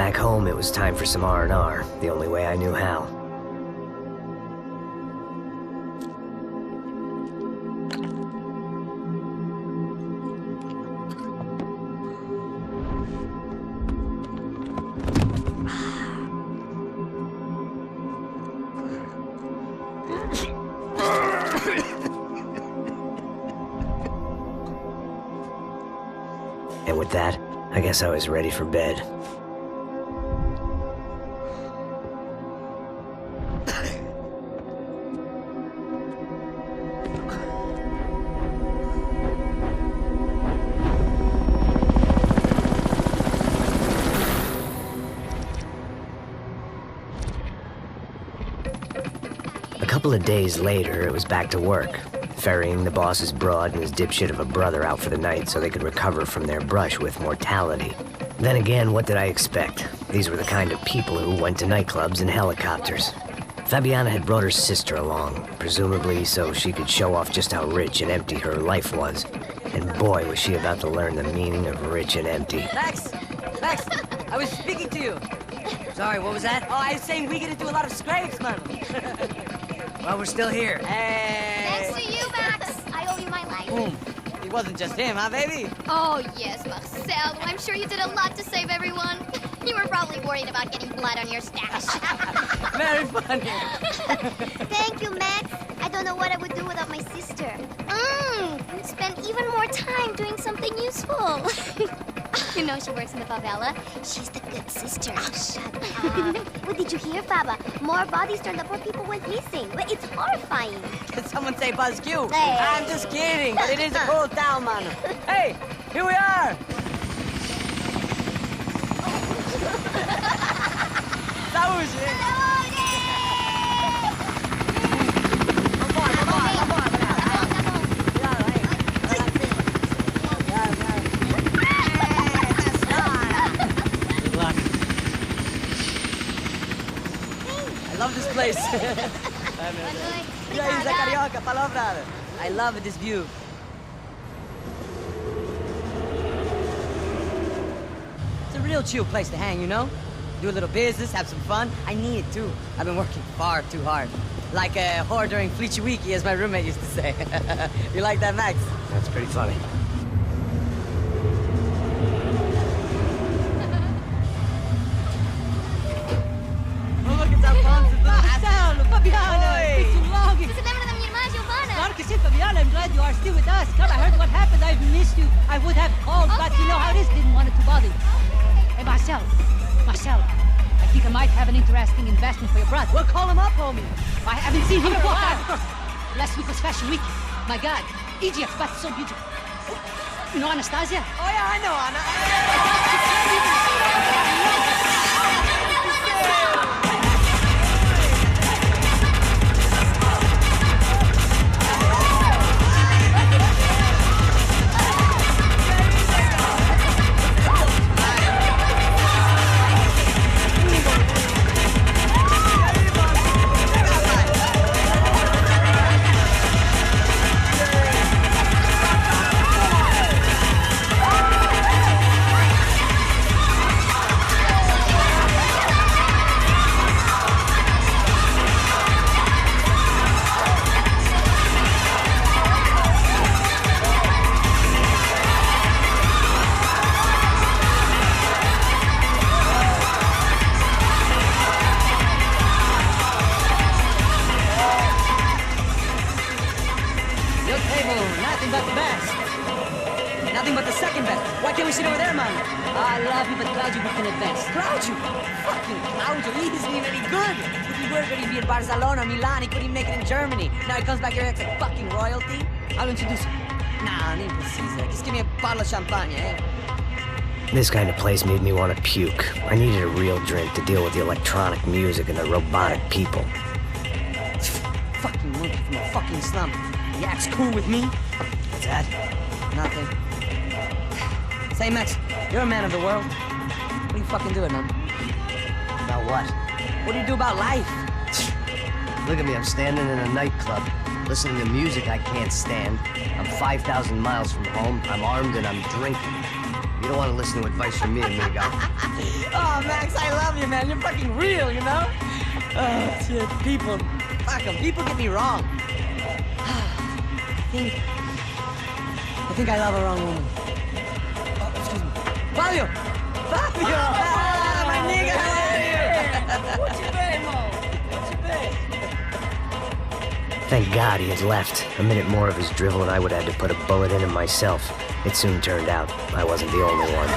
Back home, it was time for some R&R, the only way I knew how. And with that, I guess I was ready for bed. A couple of days later, it was back to work, ferrying the boss's broad and his dipshit of a brother out for the night so they could recover from their brush with mortality. Then again, what did I expect? These were the kind of people who went to nightclubs in helicopters. Fabiana had brought her sister along, presumably so she could show off just how rich and empty her life was. And boy, was she about to learn the meaning of rich and empty. Max! Max! I was speaking to you! Sorry, what was that? Oh, I was saying we get into a lot of scrapes, man. Well, we're still here. Hey! Thanks to you, Max. I owe you my life. Boom. It wasn't just him, huh, baby? Oh, yes, Marcel. I'm sure you did a lot to save everyone. You were probably worried about getting blood on your stash. Very funny. Thank you, Max. I don't know what I would do without my sister. We'd spend even more time doing something useful. You know she works in the favela. She's the good sister. Oh, shut up. What did you hear, Faba? More bodies turned up where people went missing. It's horrifying. Did someone say Buzz Q? Hey. I'm just kidding, but it is a cool town, man. Hey, here we are. Saúde. I love this place. I love this view. It's a real chill place to hang, you know? Do a little business, have some fun. I need it too. I've been working far too hard. Like a whore during Fleechy Weeky, as my roommate used to say. You like that, Max? That's pretty funny. I'm glad you are still with us. Come, I heard what happened. I've missed you. I would have called, but you know how it is. Didn't want it to bother you. Hey, Marcel. I think I might have an interesting investment for your brother. Well, call him up, homie. I haven't seen him in a while. Of course. Last week was Fashion Week. My God, Egypt, but so beautiful. You know Anastasia? Oh, yeah, I know, Anna. Nothing but the second best. Why can't we sit over there, man? I love you, but Claudio, we can advance. Claudio? Fucking Claudio, he isn't even any good. If he were good, he'd be in Barcelona, Milan, he couldn't make it in Germany. Now he comes back here and acts like fucking royalty. I'll introduce him. Nah, need to Caesar. Just give me a bottle of champagne, eh? This kind of place made me want to puke. I needed a real drink to deal with the electronic music and the robotic people. Fucking monkey from a fucking slum. He acts cool with me. What's that? Nothing. Say, Max, you're a man of the world. What are you fucking doing, man? About what? What do you do about life? Look at me, I'm standing in a nightclub, listening to music I can't stand. I'm 5,000 miles from home, I'm armed, and I'm drinking. You don't want to listen to advice from me, amigo. Oh, Max, I love you, man. You're fucking real, you know? Oh, shit. People, fuck 'em. People get me wrong. I think I love a wrong woman. Oh, excuse me. Fabio! Fabio! Ah, my nigga, how are you? What's your name, Mo? What's your name? Thank God he had left. A minute more of his drivel and I would have had to put a bullet in him myself. It soon turned out I wasn't the only one.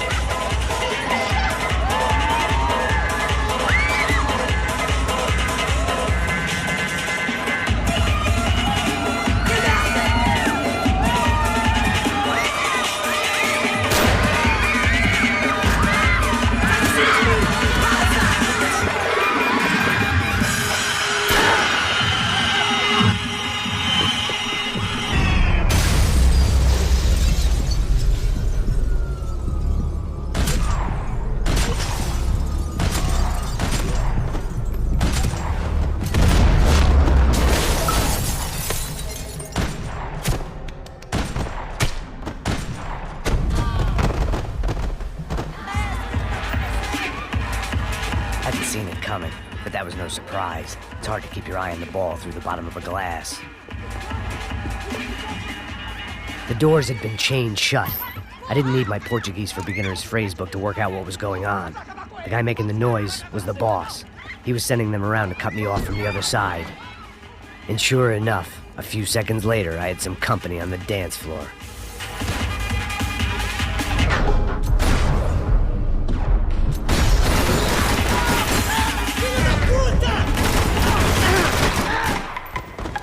Seen it coming, but that was no surprise. It's hard to keep your eye on the ball through the bottom of a glass. The doors had been chained shut. I didn't need my Portuguese for Beginners phrase book to work out what was going on. The guy making the noise was the boss. He was sending them around to cut me off from the other side. And sure enough, a few seconds later, I had some company on the dance floor.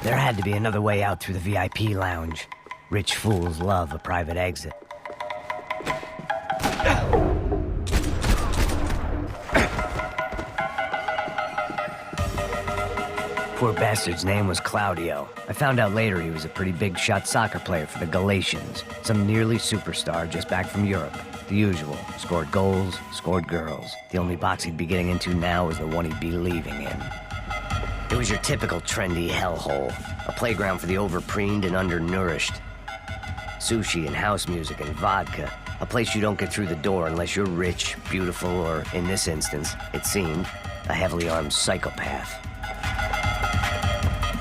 There had to be another way out through the VIP lounge. Rich fools love a private exit. Poor bastard's name was Claudio. I found out later he was a pretty big-shot soccer player for the Galatians. Some nearly superstar just back from Europe. The usual. Scored goals, scored girls. The only box he'd be getting into now was the one he'd be leaving in. It was your typical trendy hellhole. A playground for the overpreened and undernourished. Sushi and house music and vodka. A place you don't get through the door unless you're rich, beautiful, or, in this instance, it seemed, a heavily armed psychopath.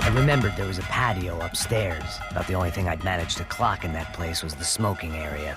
I remembered there was a patio upstairs. About the only thing I'd managed to clock in that place was the smoking area.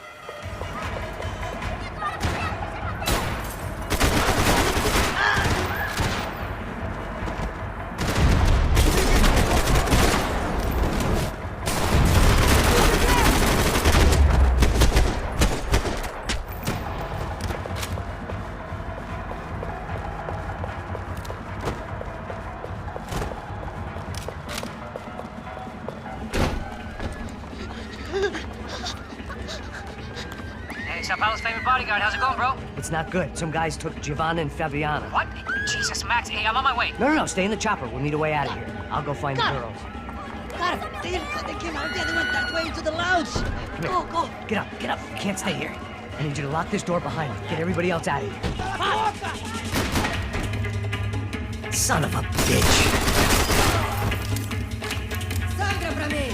São Paulo's favorite bodyguard. How's it going, bro? It's not good. Some guys took Giovanna and Fabiana. What? Jesus, Max. Hey, I'm on my way. No, stay in the chopper. We'll need a way out of here. I'll go find the girls. Got him. They came out there. They went that way into the lounge. Come here. Get up. You can't stay here. I need you to lock this door behind me. Get everybody else out of here. Son of a bitch. Sangra pra mim.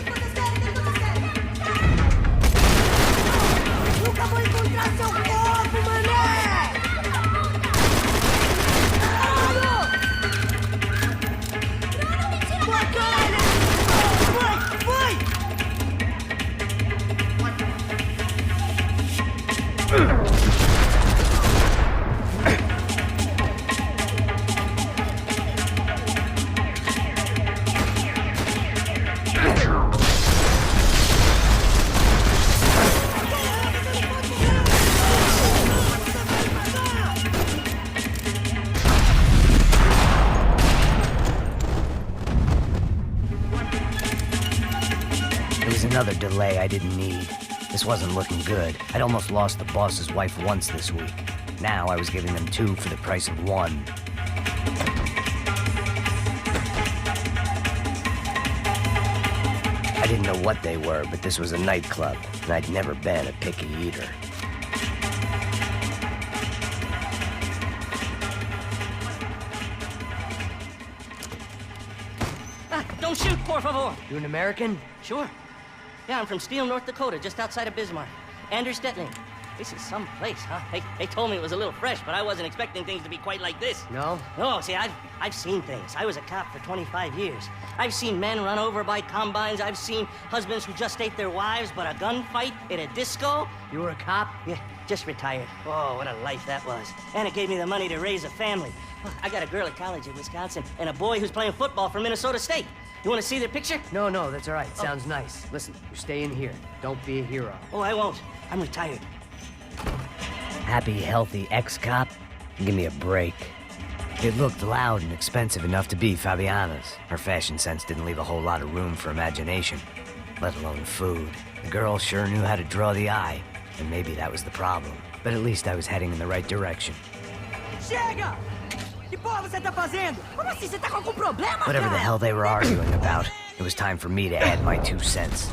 Nunca vou encontrar seu corpo, mané! Vai, caralho! Vai! Another delay I didn't need. This wasn't looking good. I'd almost lost the boss's wife once this week. Now I was giving them two for the price of one. I didn't know what they were, but this was a nightclub, and I'd never been a picky eater. Don't shoot, por favor. You an American? Sure. Yeah, I'm from Steele, North Dakota, just outside of Bismarck. Anders Detling. This is some place, huh? They told me it was a little fresh, but I wasn't expecting things to be quite like this. No? No, see, I've seen things. I was a cop for 25 years. I've seen men run over by combines. I've seen husbands who just ate their wives, but a gunfight at a disco. You were a cop? Yeah, just retired. Oh, what a life that was. And it gave me the money to raise a family. Oh, I got a girl at college in Wisconsin and a boy who's playing football for Minnesota State. You want to see their picture? No, that's all right. Sounds nice. Listen, you're staying here. Don't be a hero. Oh, I won't. I'm retired. Happy, healthy ex-cop? Give me a break. It looked loud and expensive enough to be Fabiana's. Her fashion sense didn't leave a whole lot of room for imagination, let alone food. The girl sure knew how to draw the eye, and maybe that was the problem. But at least I was heading in the right direction. Chega! Que porra você tá fazendo? Como assim? Você tá com algum problema, Whatever the hell they were arguing about, it was time for me to add my 2 cents.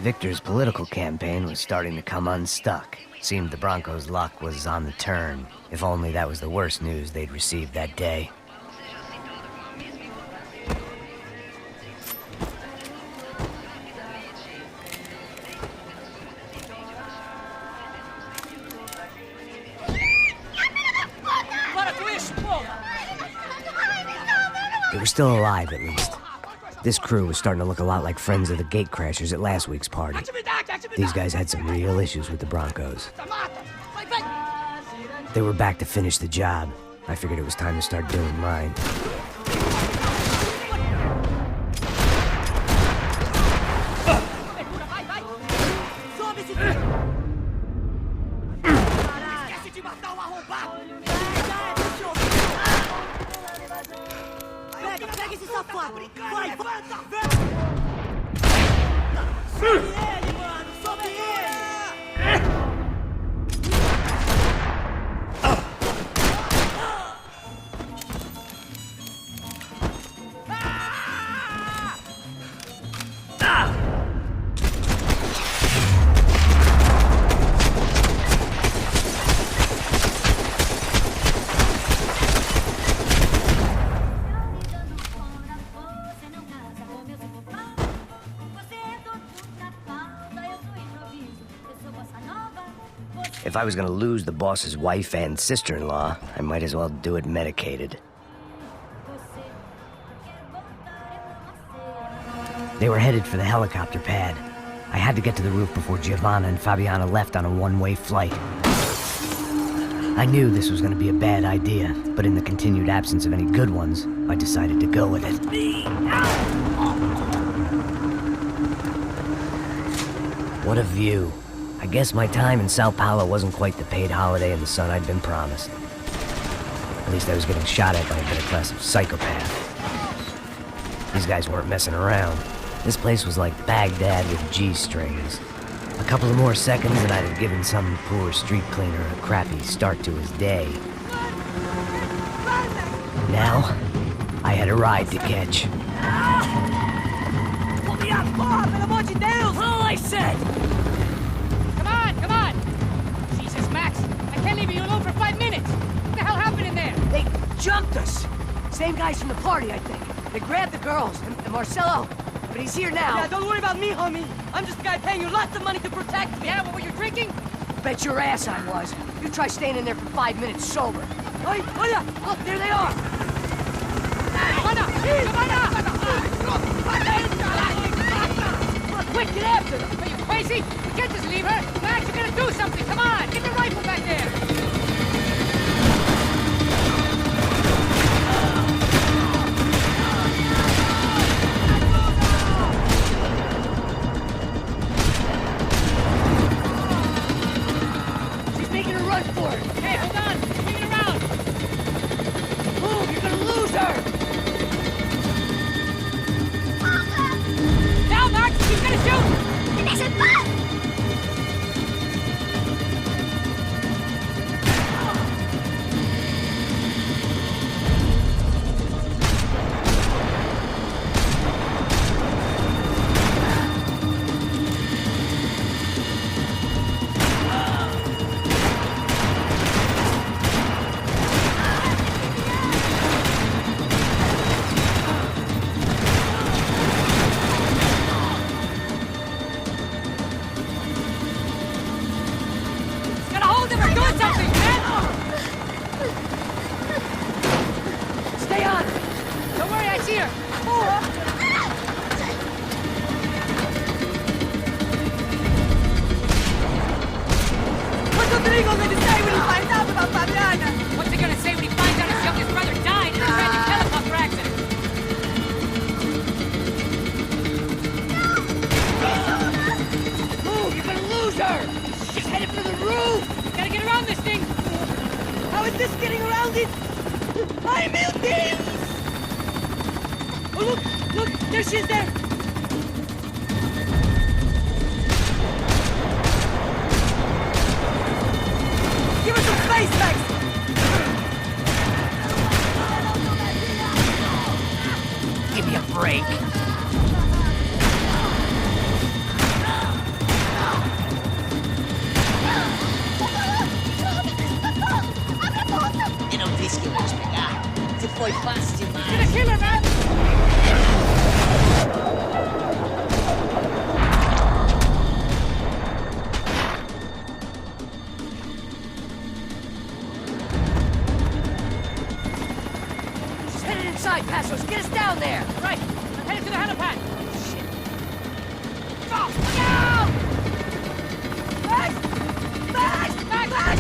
Victor's political campaign was starting to come unstuck. Seemed the Broncos' luck was on the turn. If only that was the worst news they'd received that day. They were still alive, at least. This crew was starting to look a lot like friends of the gatecrashers at last week's party. These guys had some real issues with the Broncos. They were back to finish the job. I figured it was time to start doing mine. Pega esse safado! Vai, levanta! If I was gonna lose the boss's wife and sister-in-law, I might as well do it medicated. They were headed for the helicopter pad. I had to get to the roof before Giovanna and Fabiana left on a one-way flight. I knew this was gonna be a bad idea, but in the continued absence of any good ones, I decided to go with it. What a view. I guess my time in São Paulo wasn't quite the paid holiday in the sun I'd been promised. At least I was getting shot at by a middle-class psychopath. These guys weren't messing around. This place was like Baghdad with G-strings. A couple of more seconds and I'd have given some poor street cleaner a crappy start to his day. Now, I had a ride to catch. Pull me up, porra, pelo amor de Deus! All I said! Come on! Jesus, Max, I can't leave you alone for 5 minutes! What the hell happened in there? They jumped us! Same guys from the party, I think. They grabbed the girls, and Marcelo, but he's here now. Yeah, don't worry about me, homie. I'm just the guy paying you lots of money to protect me. Yeah, what were you drinking? Bet your ass I was. You try staying in there for 5 minutes sober. Hey, oh yeah! Look, there they are! Quick, get after them! Are you crazy? We can't just leave her! Max, you gotta do something! Come on! Get the rifle back there! She's making a run for it! Hey, hold on! Swing it around! Move, you're gonna lose her! Now, Max! She's gonna shoot! There's a bus! What's Rodrigo going to say when he finds out about Fabiana? What's he gonna say when he finds out his youngest brother died in a tragic helicopter accident? Move, you're gonna lose her! She's headed for the roof! Gotta get around this thing! How is this getting around it? I'm melting! Oh, look, there she is there! Give her some space, Max! Give me a break. Eu não disse que eu ia te pegar. Você foi fácil demais. Gonna kill her, man! She's headed inside, Passos. Get us down there! Right, I'm headed to the helipad! Shit. Oh, no! Max! Max! Max! Max!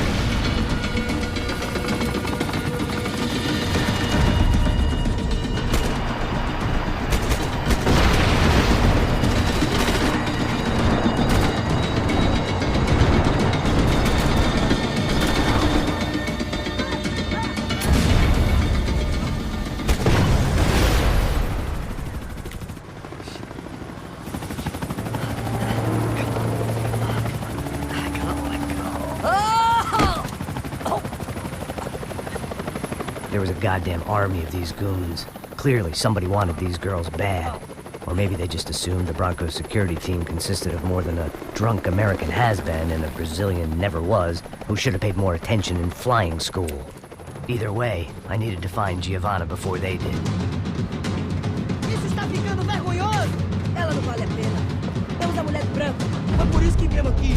There was a goddamn army of these goons. Clearly, somebody wanted these girls bad. Or maybe they just assumed the Broncos security team consisted of more than a drunk American has-been and a Brazilian never-was who should have paid more attention in flying school. Either way, I needed to find Giovanna before they did. Isso está ficando vergonhoso! Ela não vale a pena. Temos a mulher branca. Foi por isso que viemos aqui.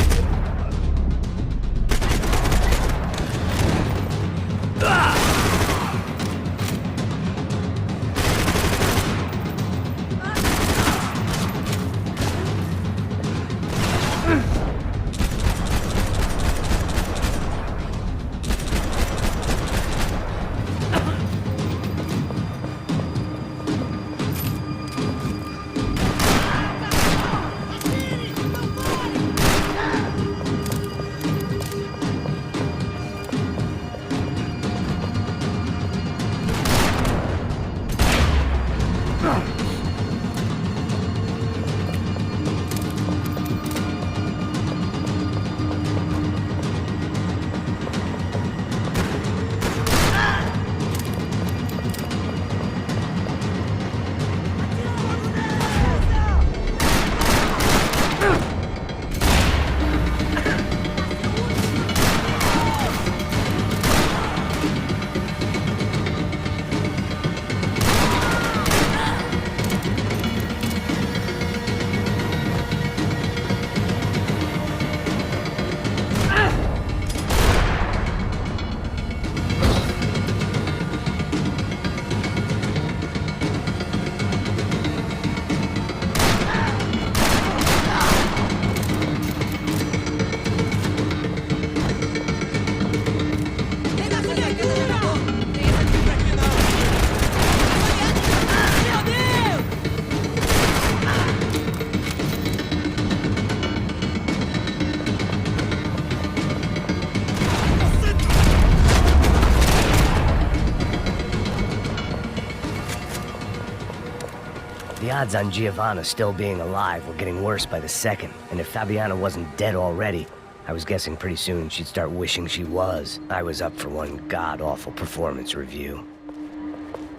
The odds on Giovanna still being alive were getting worse by the second, and if Fabiana wasn't dead already, I was guessing pretty soon she'd start wishing she was. I was up for one god-awful performance review.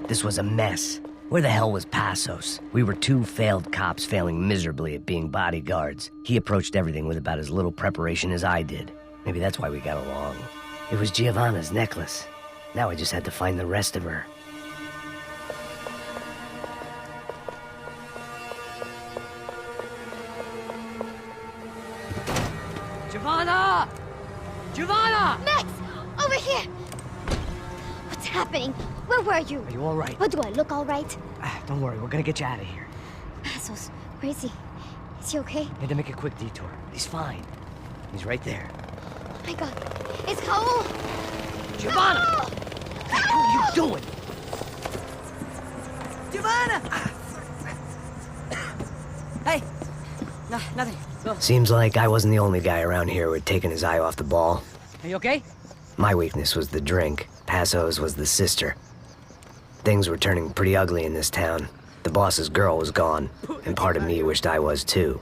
This was a mess. Where the hell was Passos? We were two failed cops failing miserably at being bodyguards. He approached everything with about as little preparation as I did. Maybe that's why we got along. It was Giovanna's necklace. Now I just had to find the rest of her. Giovanna! Giovanna! Max! Over here! What's happening? Where were you? Are you all right? What do I look all right? Don't worry, we're gonna get you out of here. Passos, where is he? Is he okay? Had to make a quick detour. He's fine. He's right there. Oh my god. It's Raul! Giovanna! What are you doing? Giovanna! Hey! No, nothing. Go. Seems like I wasn't the only guy around here who had taken his eye off the ball. Are you okay? My weakness was the drink. Passo's was the sister. Things were turning pretty ugly in this town. The boss's girl was gone, and part of me wished I was too.